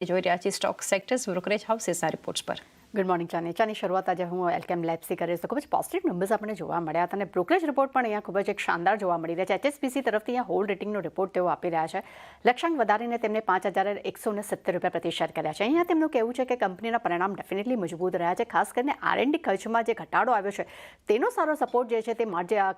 જોઈ રહ્યા છીએ સ્ટોક સેક્ટર્સ બ્રોકરેજ હાઉસીસના રિપોર્ટ્સ પર. ગુડ મોર્નિંગ ચાની શરૂઆત આજે હું એલ્કેમ લેબ્સથી કરીશ તો ખૂબ જ પોઝિટિવ નંબર્સ આપણે જોવા મળ્યા હતા અને બ્રોકરેજ રિપોર્ટ પણ અહીંયા ખૂબ જ એક શાનદાર જોવા મળી રહ્યા છે. HSBC તરફથી અહીંયા હોલ્ડ રેટિંગનો રિપોર્ટ તેઓ આપી રહ્યા છે. લક્ષ્યાંક વધારીને તેમને 5,170 રૂપિયા પ્રતિ શેર કર્યા છે. અહીંયા તેમનું કહેવું છે કે કંપનીના પરિણામ ડેફિનેટલી મજબૂત રહ્યા છે. ખાસ કરીને R&D ખર્ચમાં જે ઘટાડો આવ્યો છે તેનો સારો સપોર્ટ જે છે તે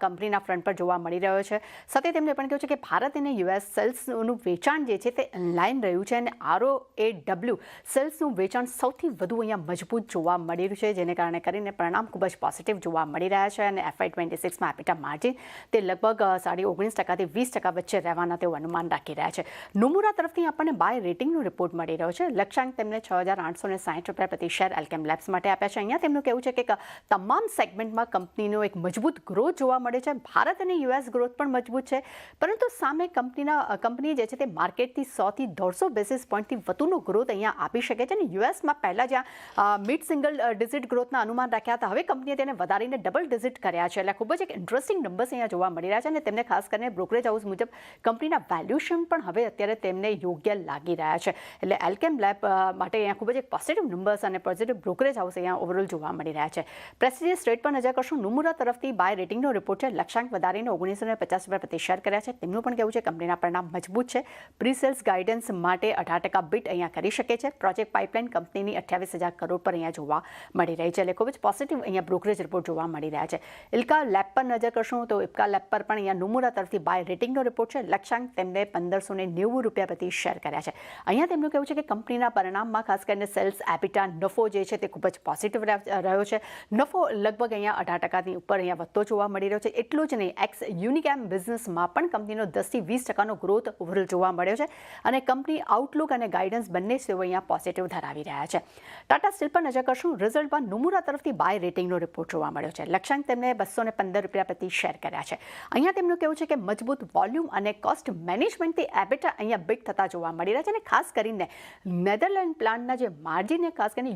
કંપનીના ફ્રન્ટ પર જોવા મળી રહ્યો છે. સાથે તેમણે પણ કહ્યું છે કે ભારત અને US સેલ્સનું વેચાણ જે છે તે ઇનલાઇન રહ્યું છે અને ROAW સેલ્સનું વેચાણ સૌથી વધુ અહીંયા મજબૂત જોવા મળી રહ્યું છે, જેને કારણે કરીને પરિણામ ખૂબ જ પોઝિટિવ જોવા મળી રહ્યા છે અને FY26માં એપિટા માર્જિન તે લગભગ 19.5% થી 20% વચ્ચે રહેવાના તેઓ અનુમાન રાખી રહ્યા છે. નોમુરા તરફથી આપણને બાય રેટિંગનો રિપોર્ટ મળી રહ્યો છે. લક્ષ્યાંક તેમને 6,860 રૂપિયા પ્રતિ શેર એલ્કેમ લેબ્સ માટે આપ્યા છે. અહીંયા તેમનું કહેવું છે કે તમામ સેગમેન્ટમાં કંપનીનો એક મજબૂત ગ્રોથ જોવા મળે છે. ભારત અને US ગ્રોથ પણ મજબૂત છે, પરંતુ સામે કંપની જે છે તે માર્કેટથી 100 થી 150 બેસિસ પોઈન્ટથી વધુનો ગ્રોથ અહીંયા આપી શકે છે અને USમાં પહેલાં જ્યાં મિડ સિંગલ ડિજિટ ગ્રોથના અનુમાન રાખ્યા હતા, હવે કંપનીએ તેને વધારીને ડબલ ડિજિટ કર્યા છે. એટલે ખૂબ જ એક ઇન્ટરેસ્ટિંગ નંબર્સ અહીંયા જોવા મળી રહ્યા છે અને તેમને ખાસ કરીને બ્રોકરેજ હાઉસ મુજબ કંપનીના વેલ્યુએશન પણ હવે અત્યારે તેમને યોગ્ય લાગી રહ્યા છે. એટલે એલ્કેમ લેબ માટે અહીંયા ખૂબ જ એક પોઝિટિવ નંબર્સ અને પોઝિટિવ બ્રોકરેજ હાઉસ અહીંયા ઓવરઓલ જોવા મળી રહ્યા છે. પ્રેસ્ટીજિયસ રેટ પર નજર કરશું. નોમુરા તરફથી બાય રેટિંગનો રિપોર્ટ છે. લક્ષ્યાંક વધારીને 1950 રૂપિયા પ્રતિ શેર કર્યા છે. તેમનું પણ કહેવું છે કંપનીના પરિણામ મજબૂત છે. પ્રી સેલ્સ ગાઈડન્સ માટે 18% બીટ અહીંયા કરી શકે છે. પ્રોજેક્ટ પાઇપલાઇન કંપનીની 28,000 કરોડ પર અહીંયા જોવા મળી રહી છે. એટલે ખૂબ જ પોઝિટિવ અહીંયા બ્રોકરેજ રિપોર્ટ જોવા મળી રહ્યા છે. ઇલ્કા લેબ પર નજર કરશું તો ઇલ્કા લેબ પર પણ અહીંયા નોમુરા તરફથી બાય રેટિંગનો રિપોર્ટ છે. લક્ષ્યાંક તેમને 1,590 રૂપિયા પ્રતિ શેર કર્યા છે. અહીંયા તેમનું કહેવું છે કે કંપનીના પરિણામમાં ખાસ કરીને સેલ્સ, એપિટા, નફો જે છે તે ખૂબ જ પોઝિટિવ રહ્યો છે. નફો લગભગ અહીંયા 18%ની ઉપર અહીંયા વધતો જોવા મળી રહ્યો છે. એટલું જ નહીં, એક્સ યુનિકેમ બિઝનેસમાં પણ કંપનીનો 10 થી 20%નો ગ્રોથ ઓવરઓલ જોવા મળ્યો છે અને કંપની આઉટલુક અને ગાઈડન્સ બંને તેઓ અહીંયા પોઝિટિવ ધરાવી રહ્યા છે. ટાટા સ્ટીલ પર નજર કરશું. રિઝલ્ટમાં નોમુરા તરફથી બાય રેટિંગનો રિપોર્ટ જોવા મળ્યો છે. લક્ષ્યાંક તેમને 215 રૂપિયા પ્રતિ શેર કર્યા છે. અહીંયા તેમનું કહેવું છે કે મજબૂત વોલ્યુમ અને કોસ્ટ મેનેજમેન્ટથી એબિટા અહીંયા બિગ થતા જોવા મળી રહ્યા છે અને ખાસ કરીને નેધરલેન્ડ પ્લાન્ટના જે માર્જિન ખાસ કરીને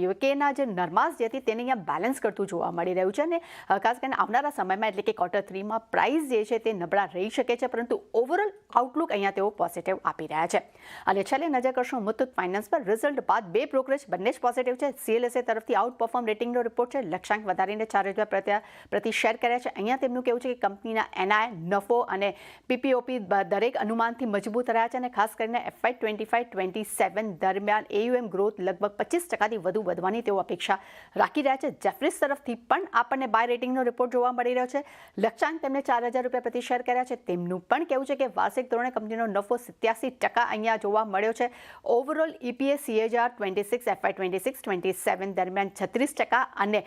યુકેના જે નરમાસ જે હતી તેને અહીંયા બેલેન્સ કરતું જોવા મળી રહ્યું છે અને ખાસ કરીને આવનારા સમયમાં એટલે કે Q3માં પ્રાઇસ જે છે તે નબળા રહી શકે છે, પરંતુ ઓવરઓલ આઉટલુક અહીંયા તેઓ પોઝિટિવ આપી રહ્યા છે. અને છેલ્લે નજર કરશું મુથુટ ફાઇનાન્સ પર. રિઝલ્ટ બાદ બે બ્રોકરેજ બંને જ પોઝિટિવ છે. CLSA તરફથી આઉટ પરફોર્મ રેટિંગનો રિપોર્ટ છે. લક્ષ્યાંક વધારીને 4 રૂપિયા પ્રતિ શેર કર્યા છે. અહીંયા તેમનું કહેવું છે કે કંપનીના NI, નફો અને PPOP દરેક અનુમાનથી મજબૂત રહ્યા છે અને ખાસ કરીને FY25-27 દરમિયાન AUM ગ્રોથ લગભગ 25%થી વધુ વધવાની તેઓ અપેક્ષા રાખી રહ્યા છે. જેફરીસ તરફથી પણ આપણને બાય રેટિંગનો રિપોર્ટ જોવા મળી રહ્યો છે. લક્ષ્યાંક તેમને 4,000 રૂપિયા પ્રતિ શેર કર્યા છે. તેમનું પણ કહેવું છે કે વાર્ષિક ધોરણે કંપનીનો નફો 87% અહીંયા જોવા મળ્યો છે. ઓવરઓલ EPS CAGR 26 FY26-27 દરમિયાન 36% અને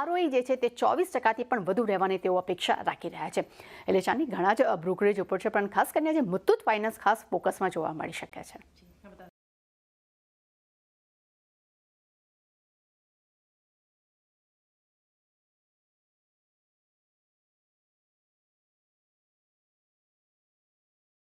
ROE જે છે તે 24%થી પણ વધુ રહેવાની તેઓ અપેક્ષા રાખી રહ્યા છે. એટલે ચાની ઘણા જ બ્રોકરેજ ઉપર છે, પણ ખાસ કરીને જે મુથુટ ફાઇનાન્સ ખાસ ફોકસમાં જોવા મળી શકે છે.